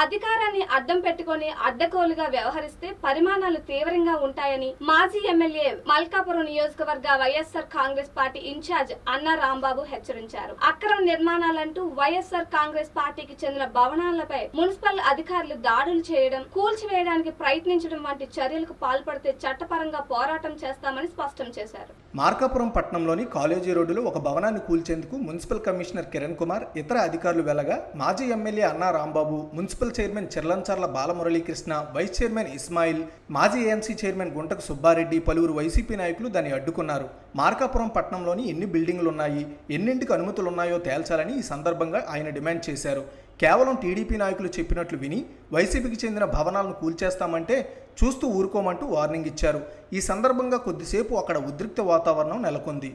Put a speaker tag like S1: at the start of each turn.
S1: అధికారాన్ని అడ్డం పెట్టుకుని అడ్డగోలుగా వ్యవహరిస్తే పరిమాణాలు తీవ్రంగా ఉంటాయని మాజీ ఎమ్మెల్యే మల్కాపురం నియోజకవర్గ వైఎస్ఆర్ కాంగ్రెస్ పార్టీ ఇన్ఛార్జ్ అన్నా రాంబాబు హెచ్చరించారు. అక్రమ నిర్మాణాలంటూ వైఎస్ఆర్ కాంగ్రెస్ పార్టీకి చెందిన భవనాలపై మున్సిపల్ అధికారులు దాడులు చేయడం, కూల్చివేయడానికి ప్రయత్నించడం వంటి చర్యలకు పాల్పడితే చట్టపరంగా పోరాటం చేస్తామని స్పష్టం చేశారు.
S2: మార్కాపురం పట్టణంలోని కాలేజీ రోడ్డులో ఒక భవనాన్ని కూల్చేందుకు మున్సిపల్ కమిషనర్ కిరణ్ కుమార్, ఇతర అధికారులు వెళ్లగా మాజీ MLA Anna Rambabu, municipal chairman Chirlancharla Balamuralikrishna, vice chairman Ismail, మాజీ ఏఎంసీ చైర్మన్ గుంటకు సుబ్బారెడ్డి, పలువురు వైసీపీ నాయకులు దాన్ని అడ్డుకున్నారు. మార్కాపురం పట్టణంలోని ఎన్ని బిల్డింగులున్నాయి, ఎన్నింటికి అనుమతులున్నాయో తేల్చాలని ఈ సందర్భంగా ఆయన డిమాండ్ చేశారు. కేవలం టీడీపీ నాయకులు చెప్పినట్లు విని వైసీపీకి చెందిన భవనాలను కూల్చేస్తామంటే చూస్తూ ఊరుకోమంటూ వార్నింగ్ ఇచ్చారు. ఈ సందర్భంగా కొద్దిసేపు అక్కడ ఉద్రిక్త వాతావరణం నెలకొంది.